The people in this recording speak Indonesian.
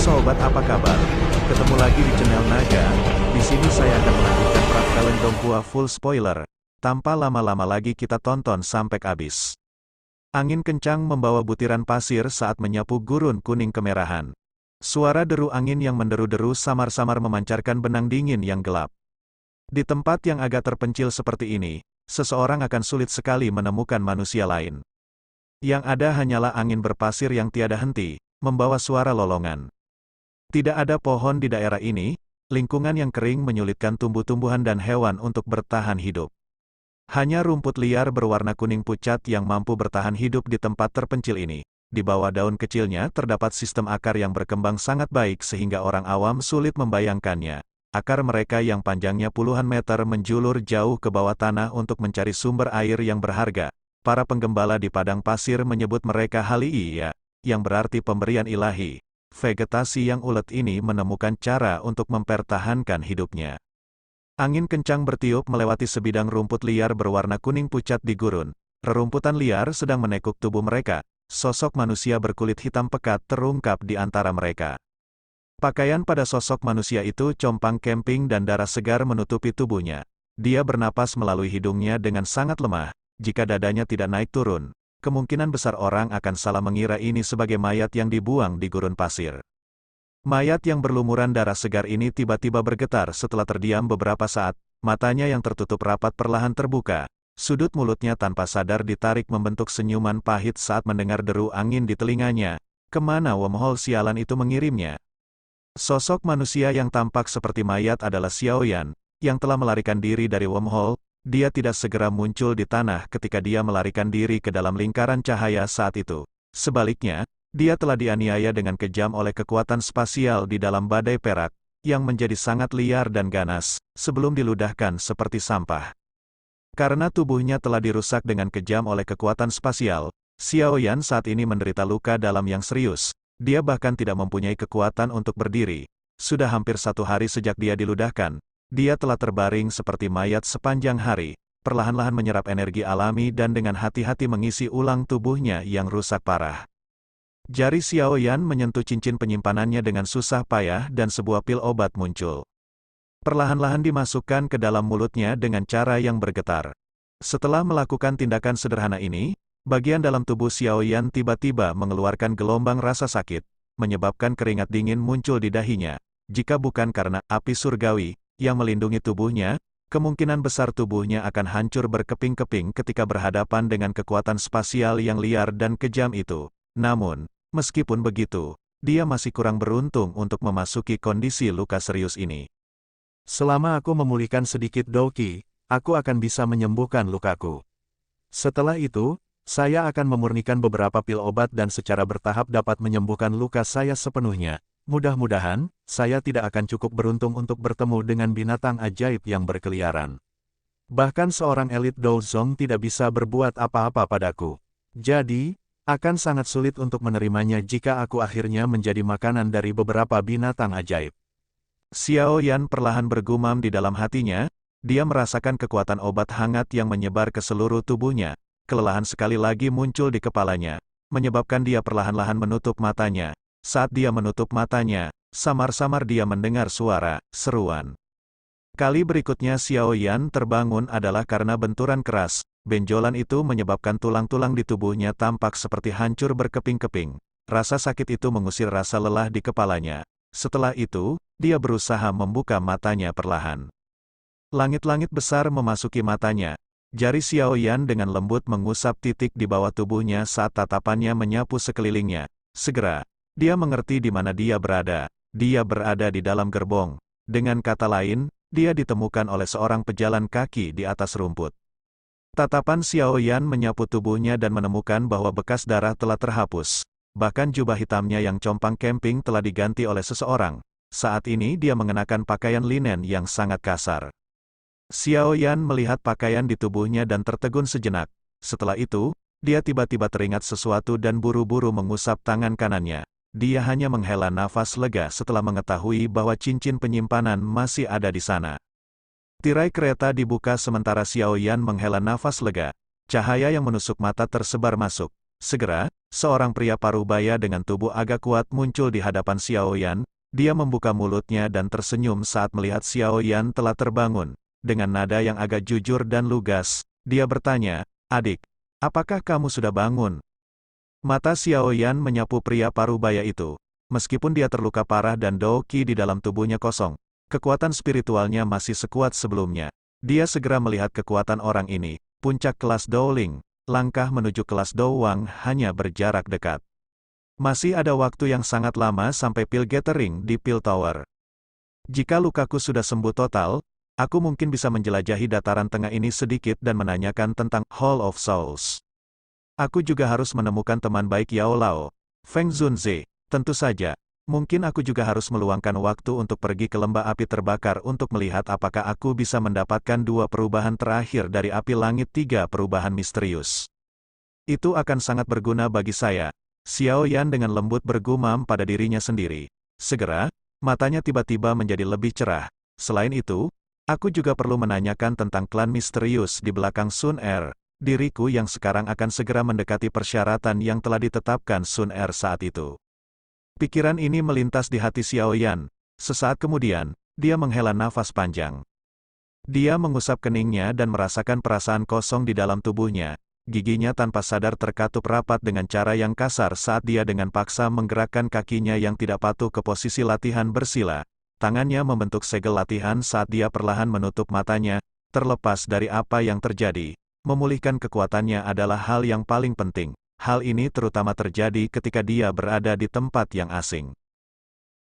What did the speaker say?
Sobat, apa kabar? Ketemu lagi di channel Naga. Di sini saya akan melanjutkan Praktalen Donghua full spoiler. Tanpa lama-lama lagi kita tonton sampai habis. Angin kencang membawa butiran pasir saat menyapu gurun kuning kemerahan. Suara deru angin yang menderu-deru samar-samar memancarkan benang dingin yang gelap. Di tempat yang agak terpencil seperti ini, seseorang akan sulit sekali menemukan manusia lain. Yang ada hanyalah angin berpasir yang tiada henti, membawa suara lolongan. Tidak ada pohon di daerah ini, lingkungan yang kering menyulitkan tumbuh-tumbuhan dan hewan untuk bertahan hidup. Hanya rumput liar berwarna kuning pucat yang mampu bertahan hidup di tempat terpencil ini. Di bawah daun kecilnya terdapat sistem akar yang berkembang sangat baik sehingga orang awam sulit membayangkannya. Akar mereka yang panjangnya puluhan meter menjulur jauh ke bawah tanah untuk mencari sumber air yang berharga. Para penggembala di padang pasir menyebut mereka Haliya, yang berarti pemberian ilahi. Vegetasi yang ulet ini menemukan cara untuk mempertahankan hidupnya. Angin kencang bertiup melewati sebidang rumput liar berwarna kuning pucat di gurun. Rerumputan liar sedang menekuk tubuh mereka. Sosok manusia berkulit hitam pekat terungkap di antara mereka. Pakaian pada sosok manusia itu compang camping dan darah segar menutupi tubuhnya. Dia bernapas melalui hidungnya dengan sangat lemah. Jika dadanya tidak naik turun, kemungkinan besar orang akan salah mengira ini sebagai mayat yang dibuang di gurun pasir. Mayat yang berlumuran darah segar ini tiba-tiba bergetar setelah terdiam beberapa saat, matanya yang tertutup rapat perlahan terbuka, sudut mulutnya tanpa sadar ditarik membentuk senyuman pahit saat mendengar deru angin di telinganya. Kemana wormhole sialan itu mengirimnya? Sosok manusia yang tampak seperti mayat adalah Xiaoyan, yang telah melarikan diri dari wormhole. Dia tidak segera muncul di tanah ketika dia melarikan diri ke dalam lingkaran cahaya saat itu. Sebaliknya, dia telah dianiaya dengan kejam oleh kekuatan spasial di dalam badai perak, yang menjadi sangat liar dan ganas, sebelum diludahkan seperti sampah. Karena tubuhnya telah dirusak dengan kejam oleh kekuatan spasial, Xiaoyan saat ini menderita luka dalam yang serius. Dia bahkan tidak mempunyai kekuatan untuk berdiri. Sudah hampir 1 hari sejak dia diludahkan. Dia telah terbaring seperti mayat sepanjang hari, perlahan-lahan menyerap energi alami dan dengan hati-hati mengisi ulang tubuhnya yang rusak parah. Jari Xiaoyan menyentuh cincin penyimpanannya dengan susah payah dan sebuah pil obat muncul. Perlahan-lahan dimasukkan ke dalam mulutnya dengan cara yang bergetar. Setelah melakukan tindakan sederhana ini, bagian dalam tubuh Xiaoyan tiba-tiba mengeluarkan gelombang rasa sakit, menyebabkan keringat dingin muncul di dahinya. Jika bukan karena api surgawi yang melindungi tubuhnya, kemungkinan besar tubuhnya akan hancur berkeping-keping ketika berhadapan dengan kekuatan spasial yang liar dan kejam itu. Namun, meskipun begitu, dia masih kurang beruntung untuk memasuki kondisi luka serius ini. Selama aku memulihkan sedikit Douki, aku akan bisa menyembuhkan lukaku. Setelah itu, saya akan memurnikan beberapa pil obat dan secara bertahap dapat menyembuhkan luka saya sepenuhnya. Mudah-mudahan, saya tidak akan cukup beruntung untuk bertemu dengan binatang ajaib yang berkeliaran. Bahkan seorang elit Douzong tidak bisa berbuat apa-apa padaku. Jadi, akan sangat sulit untuk menerimanya jika aku akhirnya menjadi makanan dari beberapa binatang ajaib. Xiaoyan perlahan bergumam di dalam hatinya. Dia merasakan kekuatan obat hangat yang menyebar ke seluruh tubuhnya. Kelelahan sekali lagi muncul di kepalanya, menyebabkan dia perlahan-lahan menutup matanya. Saat dia menutup matanya, samar-samar dia mendengar suara seruan. Kali berikutnya Xiaoyan terbangun adalah karena benturan keras. Benjolan itu menyebabkan tulang-tulang di tubuhnya tampak seperti hancur berkeping-keping. Rasa sakit itu mengusir rasa lelah di kepalanya. Setelah itu, dia berusaha membuka matanya perlahan. Langit-langit besar memasuki matanya. Jari Xiaoyan dengan lembut mengusap titik di bawah tubuhnya saat tatapannya menyapu sekelilingnya. Segera, dia mengerti di mana dia berada. Dia berada di dalam gerbong. Dengan kata lain, dia ditemukan oleh seorang pejalan kaki di atas rumput. Tatapan Xiaoyan menyapu tubuhnya dan menemukan bahwa bekas darah telah terhapus. Bahkan jubah hitamnya yang compang camping telah diganti oleh seseorang. Saat ini dia mengenakan pakaian linen yang sangat kasar. Xiaoyan melihat pakaian di tubuhnya dan tertegun sejenak. Setelah itu, dia tiba-tiba teringat sesuatu dan buru-buru mengusap tangan kanannya. Dia hanya menghela nafas lega setelah mengetahui bahwa cincin penyimpanan masih ada di sana. Tirai kereta dibuka sementara Xiaoyan menghela nafas lega. Cahaya yang menusuk mata tersebar masuk. Segera, seorang pria parubaya dengan tubuh agak kuat muncul di hadapan Xiao Yan. Dia membuka mulutnya dan tersenyum saat melihat Xiao Yan telah terbangun. Dengan nada yang agak jujur dan lugas, dia bertanya, "Adik, apakah kamu sudah bangun?" Mata Xiao Yan menyapu pria parubaya itu. Meskipun dia terluka parah dan Dou Qi di dalam tubuhnya kosong, kekuatan spiritualnya masih sekuat sebelumnya. Dia segera melihat kekuatan orang ini. Puncak kelas Douling, langkah menuju kelas Dou Wang hanya berjarak dekat. Masih ada waktu yang sangat lama sampai pil gathering di Pil Tower. Jika lukaku sudah sembuh total, aku mungkin bisa menjelajahi dataran tengah ini sedikit dan menanyakan tentang Hall of Souls. Aku juga harus menemukan teman baik Yao Lao, Feng Zunze. Tentu saja, mungkin aku juga harus meluangkan waktu untuk pergi ke lembah api terbakar untuk melihat apakah aku bisa mendapatkan 2 perubahan terakhir dari api langit 3 perubahan misterius. Itu akan sangat berguna bagi saya. Xiao Yan dengan lembut bergumam pada dirinya sendiri. Segera, matanya tiba-tiba menjadi lebih cerah. Selain itu, aku juga perlu menanyakan tentang klan misterius di belakang Sun Er. Diriku yang sekarang akan segera mendekati persyaratan yang telah ditetapkan Sun Er saat itu. Pikiran ini melintas di hati Xiao Yan. Sesaat kemudian, dia menghela nafas panjang. Dia mengusap keningnya dan merasakan perasaan kosong di dalam tubuhnya. Giginya tanpa sadar terkatup rapat dengan cara yang kasar saat dia dengan paksa menggerakkan kakinya yang tidak patuh ke posisi latihan bersila. Tangannya membentuk segel latihan saat dia perlahan menutup matanya. Terlepas dari apa yang terjadi, memulihkan kekuatannya adalah hal yang paling penting. Hal ini terutama terjadi ketika dia berada di tempat yang asing.